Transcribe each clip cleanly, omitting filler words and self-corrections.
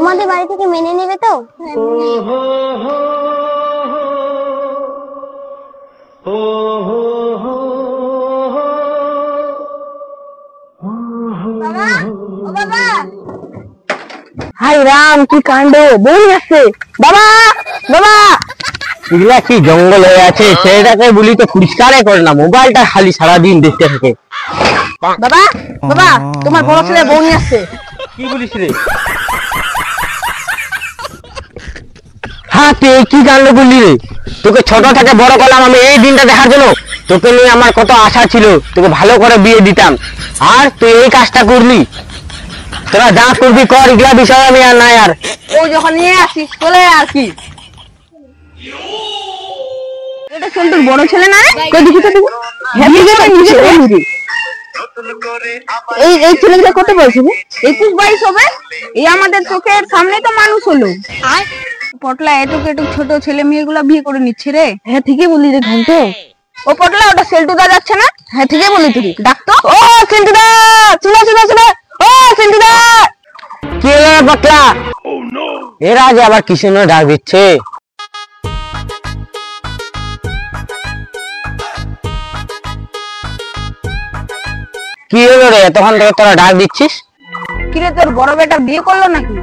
তোমাদের বাড়ি থেকে মেনে নেবে তো? হাই রাম, কি কাণ্ড! বই আসছে। বাবা বাবা, এগুলা কি জঙ্গল হয়ে আছে? ছেলেটাকে বলি তো পরিষ্কারই করে না, মোবাইলটা খালি সারাদিন দেখতে থাকে। বাবা বাবা, তোমার বড় ছেলে বউ নিয়ে আসছে। কি বলিস রে? হ্যাঁ, তুই কি কাণ্ড করলি রে? তোকে ছোট থেকে বড় করলাম আমি এই দিনটা দেখার জন্য। তোকে নিয়ে আমার কত আশা ছিল, তোকে ভালো করে বিয়ে দিতাম, আর তুই এই কাজটা করলি। তোরা যা করবি কর, এগুলা বিষয় আমি আর নাই। আর ও যখন নিয়ে আসিস চলে আর কি। এটা সন্তুর বড় ছেলে না রে? কই দেখি তো, এই এই ছেলেটা কত বয়স হবে? 21-22 হবে। এই আমাদের চোখের সামনে তো মানুষ হলো। আর পটলা এটুকু ছোট ছেলে মেয়েগুলা বিয়ে করে নিচ্ছে রে। হ্যাঁ ঠিকই বলি রে ঘন্ট। ও পটলা, ওটা সেল্টুদা যাচ্ছে না? হ্যাঁ ঠিকই বলি তুই। ডাকতো। ও সেল্টুদা, চলো চলো চলো। ও সেল্টুদা। কি হলো রে পটলা? এরা যে আবার কি জন্য ডাক দিচ্ছে? কি হলো রে, তখন থেকে তোরা ডাক দিচ্ছিস? কিরে, তোর বড় বেটা বিয়ে করলো নাকি?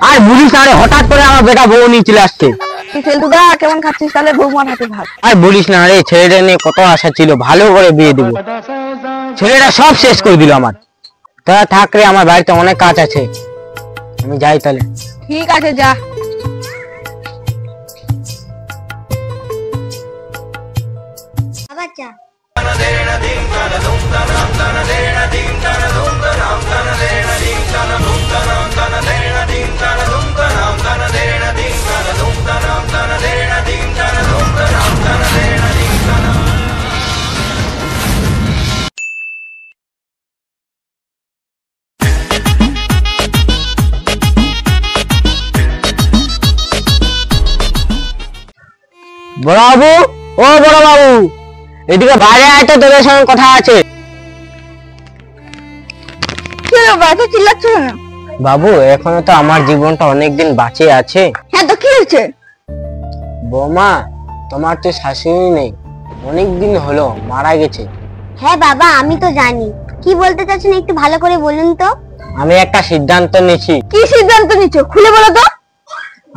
আর বলিস না রে, হঠাৎ করে আমার বেটা বউ নিয়ে চলে আসছে। তুই সেল্টুদা কেমন খাচ্ছিস তাহলে? বৌমার হাতে ভাত। আর বলিস না রে, ছেলেটা নিয়ে কত আশা ছিল, ভালো করে বিয়ে দিব। ছেলেটা সব শেষ করে দিল আমার। তোরা থাক রে, আমার বাড়িতে অনেক কাজ আছে, আমি যাই তাহলে। ঠিক আছে, যা। আবার চা। বড় বাবু, ও বড় বাবু, এদিকে বাইরে আয় তো, তোদের সঙ্গে কথা আছে। কি হলো বাবা, তুই চিল্লাচ্ছ কেন? বাবু, এখনো তো আমার জীবনটা অনেকদিন বাঁচে আছে। হ্যাঁ তো কি হয়েছে? বৌমা, তোমার তো শাশুড়ি নেই, অনেকদিন হলো, মারা গেছে। হ্যাঁ বাবা, আমি তো জানি। কি বলতে চাচ্ছেন একটু ভালো করে বলুন তো। আমি একটা সিদ্ধান্ত নিয়েছি। কি সিদ্ধান্ত নিচ্ছ, খুলে বলো তো।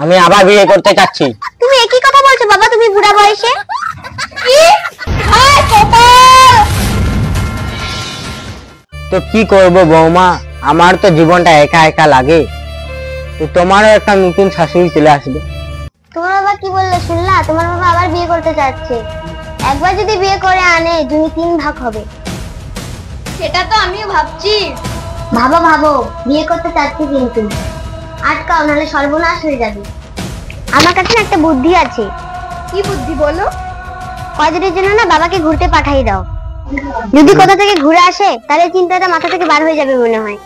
আমি আবার বিয়ে করতে চাচ্ছি। তুমি একই কথা বলছো বাবা, তুমি বুড়া বয়সে। কি? তো কি করব বৌমা, আমার তো জীবনটা একা একা লাগে। তো তোমারও একটা নতুন শাশুড়ি চলে আসবে। তোমার বাবা কি বললো শুনলা? তোমার বাবা আবার বিয়ে করতে চাচ্ছে। একবার যদি বিয়ে করে আনে, জমি 3 ভাগ হবে। সেটা তো আমিও ভাবছি। ভাবো ভাবো, বিয়ে করতে চাচ্ছি কিন্তু আটকাও, নাহলে সর্বনাশ হয়ে যাবে। আমার কাছে একটা বুদ্ধি আছে। কি বুদ্ধি বলো? কয়দিনের জন্য না বাবাকে ঘুরতে পাঠিয়ে দাও। যদি কোথা থেকে ঘুরে আসে, তাহলে চিন্তাটা মাথা থেকে বার হয়ে যাবে মনে হয়।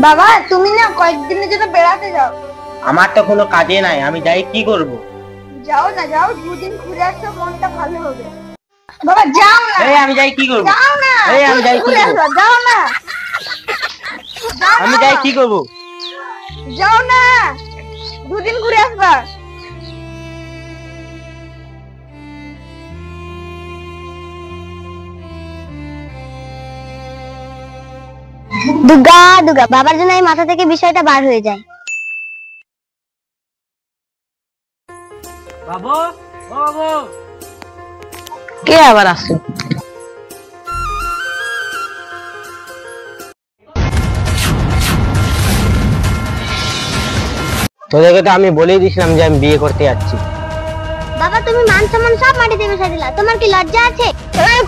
বাবা, তুমি না কয়েকদিনের জন্য বেড়াতে যাও। আমার তো কোনো কাজে নাই, আমি যাই কি করব? যাও না, যাও, 2 দিন ঘুরে আসো, মনটা ভালো হবে। বাবা যাও না। এই আমি যাই কি করব? যাও না। এই আমি যাই কি ঘুরে করব? আসো, যাও না। আমি যাই কি করব? যাও না, 2 দিন ঘুরে আসবা। দুর্গা দুর্গা, বাবার জন্য এই মাথা থেকে বিষয়টা বার হয়ে যায়। বাবু, ও বাবু, কে আবার আসছে? তোদেরকে তো আমি বলেই দিয়েছিলাম যে আমি বিয়ে করতে যাচ্ছি। বাবা, তুমি মান সম্মান সব মাটিতে মিশিয়ে দিলা। তোমার কি লজ্জা আছে?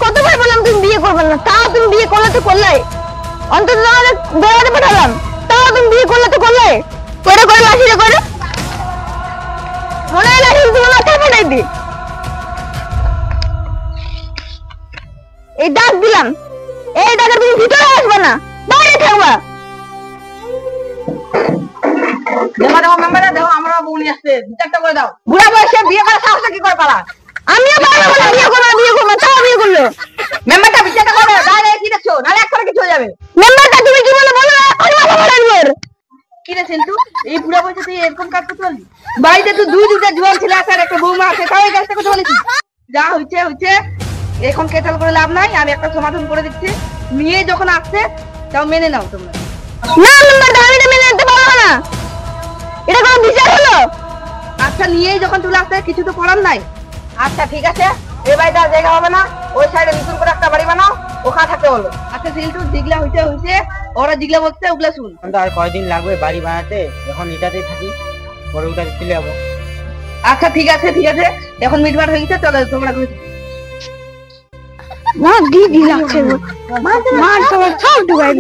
কতবার বললাম তুমি বিয়ে করবে না, তাও তুমি বিয়ে করলে তো করলে। অন্তত তোমাদের বেড়াতে পাঠালাম, তাও তুমি বিয়ে করলে তো করলে। করে করে লাঠিটা করে, মনে হয় লাঠি তুমি মাথায় পাঠাই দি। এই ডাক দিলাম, এই ডাকে তুমি ভিতরে আসবে না, বাইরে থাকবা। দেখো দেখো মেম্বাররা, দেখো আমরা বউনি আসছে, বিচারটা করে দাও। বুড়া বয়সে বিয়ে করার সাহস কি করে পালা? আমিও পারবো না বিয়ে করবো, তাও বিয়ে করলো। মেম্বারটা বিচারটা করে দাও, কি দেখছো? নাহলে এক করে কিছু হয়ে যাবে। যাবে। মেম্বারটা তুমি কি বলো বলো এখনই মাথা ফাটাইবো। কি রে সেন্টু, এই বুড়া বয়সে তুই এরকম কাজ করতে পারলি? বাড়িতে তো দুটা জোয়ান ছেলে আছে আর একটা বৌমা আছে, তাও এই কাজটা করতে বলেছিস? যা হইছে হইছে, এখন কেটাল করে লাভ নাই। আমি একটা সমাধান করে দিচ্ছি। মেয়ে যখন আসছে তাও মেনে নাও তোমরা। না মেম্বারটা আমি এটা মেনে নিতে পারবো না, এটা কোনো বিচার হলো? আচ্ছা নিয়েই যখন তুলে আসছে কিছু তো করার নাই। আচ্ছা ঠিক আছে, এই বাড়িতে আর জায়গা হবে না, ওই সাইডে নতুন করে একটা বাড়ি বানাও, ওখানে থাকতে বলো। আচ্ছা সেন্টু, যেগুলা হইছে হইছে, ওরা যেগুলা বলছে ওগুলা শুন। আর কয়দিন লাগবে বাড়ি বানাতে, এখন এটাতেই থাকি, পরে ওটা চলে যাবো। আচ্ছা ঠিক আছে ঠিক আছে, এখন মিটমাট হয়ে গেছে, চলো তোমরা ঘরে। না দিদি লাগছে মার তোমার সব ডুবাই